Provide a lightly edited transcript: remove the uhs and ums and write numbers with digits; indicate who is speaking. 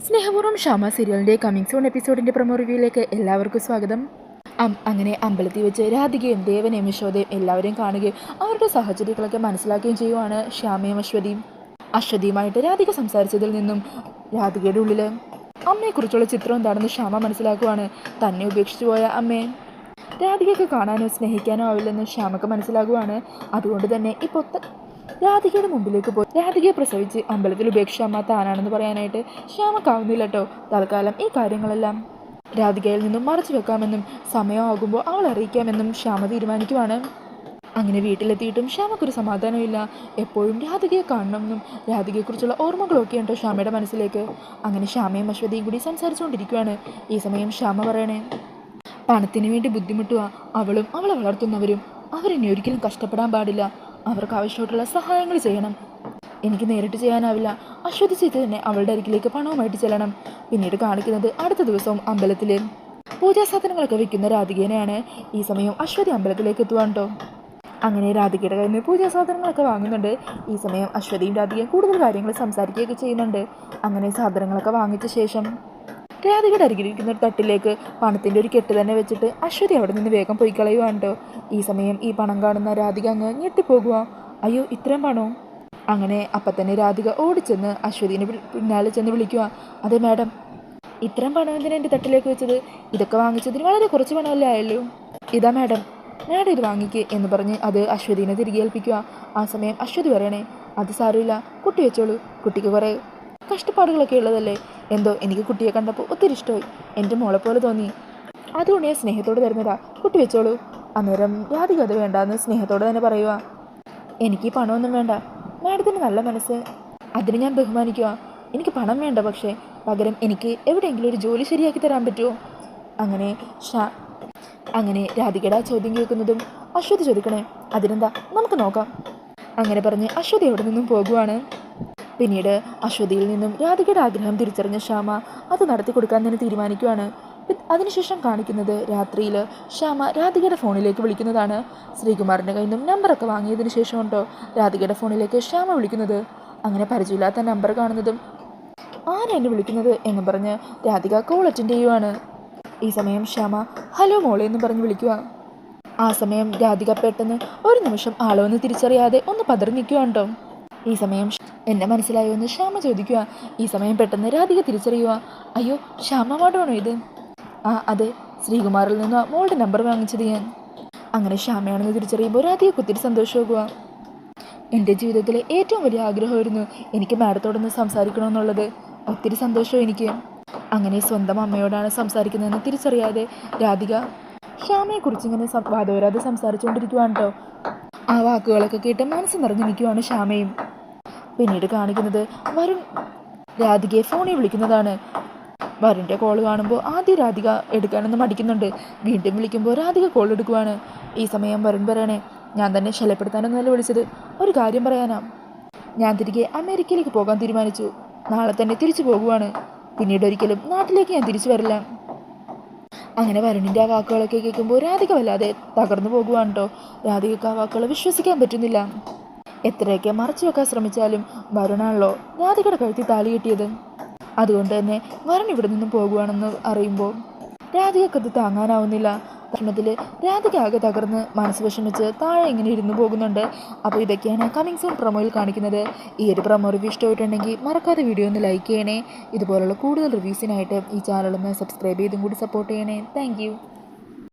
Speaker 1: സ്നേഹപൂർവ്വം ഷാമ സീരിയലിൻ്റെ coming soon എപ്പിസോഡിൻ്റെ promo റിവ്യൂയിലേക്ക് എല്ലാവർക്കും സ്വാഗതം. അങ്ങനെ അമ്പലത്തിൽ വെച്ച് രാധികയും ദേവനെയും യശോദയും എല്ലാവരെയും കാണുകയും അവരുടെ സാഹചര്യങ്ങളൊക്കെ മനസ്സിലാക്കുകയും ചെയ്യുവാണ് ശ്യാമയും അശ്വതിയുമായിട്ട് രാധിക സംസാരിച്ചതിൽ നിന്നും രാധികയുടെ ഉള്ളിൽ അമ്മയെക്കുറിച്ചുള്ള ചിത്രം എന്താണെന്ന് ശ്യാമ മനസ്സിലാക്കുവാണ്. തന്നെ ഉപേക്ഷിച്ചു പോയ അമ്മയെ രാധികയ്ക്ക് കാണാനോ സ്നേഹിക്കാനോ ആവില്ലെന്ന് ശ്യാമക്ക് മനസ്സിലാകുവാണ്. അതുകൊണ്ട് തന്നെ ഇപ്പോൾ രാധികയുടെ മുമ്പിലേക്ക് പോയി രാധികയെ പ്രസവിച്ച് അമ്പലത്തിൽ ഉപേക്ഷിച്ച അമ്മ താനാണെന്ന് പറയാനായിട്ട് ശ്യാമക്കാവുന്നില്ല കേട്ടോ. തൽക്കാലം ഈ കാര്യങ്ങളെല്ലാം രാധികയിൽ നിന്നും മറച്ചു വെക്കാമെന്നും സമയമാകുമ്പോൾ അവൾ അറിയിക്കാമെന്നും ശ്യാമ തീരുമാനിക്കുവാണ്. അങ്ങനെ വീട്ടിലെത്തിയിട്ടും ശ്യാമക്കൊരു സമാധാനമില്ല. എപ്പോഴും രാധികയെ കാണണമെന്നും രാധികയെക്കുറിച്ചുള്ള ഓർമ്മകളൊക്കെ ഉണ്ടോ ശ്യാമയുടെ മനസ്സിലേക്ക്. അങ്ങനെ ശ്യാമയും അശ്വതിയും കൂടി സംസാരിച്ചുകൊണ്ടിരിക്കുകയാണ്. ഈ സമയം ശ്യാമ പറയണേ, പണത്തിന് വേണ്ടി ബുദ്ധിമുട്ടുക അവളും അവളെ വളർത്തുന്നവരും. അവരെന്നെ ഒരിക്കലും കഷ്ടപ്പെടാൻ പാടില്ല. അവർക്ക് ആവശ്യമായിട്ടുള്ള സഹായങ്ങൾ ചെയ്യണം. എനിക്ക് നേരിട്ട് ചെയ്യാനാവില്ല. അശ്വതി ചെയ്ത് തന്നെ അവളുടെ അരികിലേക്ക് പണവുമായിട്ട് ചെല്ലണം. പിന്നീട് കാണിക്കുന്നത് അടുത്ത ദിവസവും അമ്പലത്തിൽ പൂജാസാധനങ്ങളൊക്കെ വെക്കുന്ന രാധികേനെയാണ്. ഈ സമയം അശ്വതി അമ്പലത്തിലേക്ക് എത്തുവാണ് കേട്ടോ. അങ്ങനെ രാധികയുടെ കയ്യിൽ നിന്ന് പൂജാസാധനങ്ങളൊക്കെ വാങ്ങുന്നുണ്ട്. ഈ സമയം അശ്വതിയും രാധികയും കൂടുതൽ കാര്യങ്ങൾ സംസാരിക്കുകയൊക്കെ ചെയ്യുന്നുണ്ട്. അങ്ങനെ സാധനങ്ങളൊക്കെ വാങ്ങിച്ച ശേഷം രാധികയുടെ അരികിലിരിക്കുന്ന ഒരു തട്ടിലേക്ക് പണത്തിൻ്റെ ഒരു കെട്ട് തന്നെ വെച്ചിട്ട് അശ്വതി അവിടെ നിന്ന് വേഗം പോയി കളയുവാണ് കേട്ടോ. ഈ സമയം ഈ പണം കാണുന്ന രാധിക അങ്ങ് ഞെട്ടിപ്പോകുക. അയ്യോ, ഇത്രയും പണവും? അങ്ങനെ അപ്പം തന്നെ രാധിക ഓടിച്ചെന്ന് അശ്വതിനെ പിന്നാലെ ചെന്ന് വിളിക്കുക. അതെ മാഡം, ഇത്രയും പണം എന്തിനാ എൻ്റെ തട്ടിലേക്ക് വെച്ചത്? ഇതൊക്കെ വാങ്ങിച്ചതിന് വളരെ കുറച്ച് പണമല്ലേ ആയല്ലോ. ഇതാ മാഡം ഇത് വാങ്ങിക്ക് എന്ന് പറഞ്ഞ് അത് അശ്വതിനെ തിരികെ ഏൽപ്പിക്കുക. ആ സമയം അശ്വതി പറയണേ, അത് സാരമില്ല, കുട്ടി വെച്ചോളൂ. കുട്ടിക്ക് കുറേ കഷ്ടപ്പാടുകളൊക്കെ ഉള്ളതല്ലേ. എന്തോ എനിക്ക് കുട്ടിയെ കണ്ടപ്പോൾ ഒത്തിരി ഇഷ്ടമായി. എൻ്റെ മോളെപ്പോലെ തോന്നി. അതുകൊണ്ട് ഞാൻ സ്നേഹത്തോട് തരുന്നതാ. കുട്ടി വെച്ചോളൂ. അന്നേരം രാധിക അത് വേണ്ടാന്ന് സ്നേഹത്തോടെ തന്നെ പറയുക. എനിക്ക് ഈ പണമൊന്നും വേണ്ട. മാഡത്തിൻ്റെ നല്ല മനസ്സ്, അതിന് ഞാൻ ബഹുമാനിക്കുക. എനിക്ക് പണം വേണ്ട, പക്ഷേ പകരം എനിക്ക് എവിടെയെങ്കിലും ഒരു ജോലി ശരിയാക്കി തരാൻ പറ്റുമോ? അങ്ങനെ രാധികയുടെ ആ ചോദ്യം കേൾക്കുന്നതും അശ്വതി ചോദിക്കണേ, അതിനെന്താ, നമുക്ക് നോക്കാം. അങ്ങനെ പറഞ്ഞ് അശ്വതി അവിടെ നിന്നും പോകുവാണ്. പിന്നീട് അശ്വതിയിൽ നിന്നും രാധികയുടെ ആഗ്രഹം തിരിച്ചറിഞ്ഞ ശ്യാമ അത് നടത്തി കൊടുക്കാൻ തന്നെ തീരുമാനിക്കുകയാണ്. അതിനുശേഷം കാണിക്കുന്നത് രാത്രിയിൽ ശ്യാമ രാധികയുടെ ഫോണിലേക്ക് വിളിക്കുന്നതാണ്. ശ്രീകുമാറിൻ്റെ കയ്യിൽ നിന്നും നമ്പറൊക്കെ വാങ്ങിയതിന് ശേഷം ഉണ്ടോ രാധികയുടെ ഫോണിലേക്ക് ശ്യാമ വിളിക്കുന്നത്. അങ്ങനെ പരിചയമില്ലാത്ത നമ്പർ കാണുന്നതും ആരാ എന്നെ വിളിക്കുന്നത് എന്ന് പറഞ്ഞ് രാധിക കോൾ അറ്റൻഡ് ചെയ്യുവാണ്. ഈ സമയം ശ്യാമ ഹലോ മോളെ എന്ന് പറഞ്ഞ് വിളിക്കുക. ആ സമയം രാധിക പെട്ടെന്ന് ഒരു നിമിഷം ആളൊന്ന് തിരിച്ചറിയാതെ ഒന്ന് പതറിനിൽക്കുകയാണ് കേട്ടോ. ഈ സമയം എന്നെ മനസ്സിലായോ എന്ന് ശ്യാമ ചോദിക്കുക. ഈ സമയം പെട്ടെന്ന് രാധിക തിരിച്ചറിയുക. അയ്യോ, ശ്യാമ മാഡമാണോ ഇത്? അതെ, ശ്രീകുമാറിൽ നിന്ന് മോളുടെ നമ്പർ വാങ്ങിച്ചത് ഞാൻ. അങ്ങനെ ശ്യാമയാണെന്ന് തിരിച്ചറിയുമ്പോൾ രാധികയ്ക്ക് ഒത്തിരി സന്തോഷമാകുക. എൻ്റെ ജീവിതത്തിലെ ഏറ്റവും വലിയ ആഗ്രഹമായിരുന്നു എനിക്ക് മാഡത്തോടൊന്ന് സംസാരിക്കണമെന്നുള്ളത്. ഒത്തിരി സന്തോഷവും എനിക്ക്. അങ്ങനെ സ്വന്തം അമ്മയോടാണ് സംസാരിക്കുന്നതെന്ന് തിരിച്ചറിയാതെ രാധിക ശ്യാമയെക്കുറിച്ച് ഇങ്ങനെ വാദോരാതെ സംസാരിച്ചുകൊണ്ടിരിക്കുവാണ് കേട്ടോ. ആ വാക്കുകളൊക്കെ കേട്ട് മനസ്സ് നിറഞ്ഞു നിൽക്കുവാണ് ശ്യാമയും. പിന്നീട് കാണിക്കുന്നത് വരുൺ രാധികയെ ഫോണിൽ വിളിക്കുന്നതാണ്. വരുണിൻ്റെ കോൾ കാണുമ്പോൾ ആദ്യം രാധിക എടുക്കാനൊന്ന് മടിക്കുന്നുണ്ട്. വീണ്ടും വിളിക്കുമ്പോൾ രാധിക കോൾ എടുക്കുവാണ്. ഈ സമയം വരുൺ പറയണേ, ഞാൻ തന്നെ ശല്യപ്പെടുത്താനൊന്നുമല്ല വിളിച്ചത്, ഒരു കാര്യം പറയാനാ. ഞാൻ തിരികെ അമേരിക്കയിലേക്ക് പോകാൻ തീരുമാനിച്ചു. നാളെ തന്നെ തിരിച്ചു പോകുവാണ്. പിന്നീട് ഒരിക്കലും നാട്ടിലേക്ക് ഞാൻ തിരിച്ചു വരില്ല. അങ്ങനെ വരുണിൻ്റെ ആ വാക്കുകളൊക്കെ കേൾക്കുമ്പോൾ രാധിക വല്ലാതെ തകർന്നു പോകുവാണ് കേട്ടോ. രാധികയ്ക്ക് ആ വാക്കുകൾ വിശ്വസിക്കാൻ പറ്റുന്നില്ല. എത്രയൊക്കെ മറച്ചു വെക്കാൻ ശ്രമിച്ചാലും വരുണാണല്ലോ രാധികയുടെ കഴുത്തിൽ താലി കെട്ടിയത്. അതുകൊണ്ട് തന്നെ വരുൺ ഇവിടെ നിന്നും പോകുവാണെന്ന് അറിയുമ്പോൾ രാധികക്കത് താങ്ങാനാവുന്നില്ല. പ്രശ്നത്തിൽ രാധിക ആകെ തകർന്ന് മനസ്സ് വിഷമിച്ച് താഴെ ഇങ്ങനെ ഇരുന്നു പോകുന്നുണ്ട്. അപ്പോൾ ഇതൊക്കെയാണ് കമ്മിങ് സൂൺ പ്രൊമോയിൽ കാണിക്കുന്നത്. ഈ ഒരു പ്രൊമോ റിവ്യൂ ഇഷ്ടമായിട്ടുണ്ടെങ്കിൽ മറക്കാതെ വീഡിയോ ഒന്ന് ലൈക്ക് ചെയ്യണേ. ഇതുപോലുള്ള കൂടുതൽ റിവ്യൂസിനായിട്ട് ഈ ചാനലൊന്ന് സബ്സ്ക്രൈബ് ചെയ്തും കൂടി സപ്പോർട്ട് ചെയ്യണേ. താങ്ക്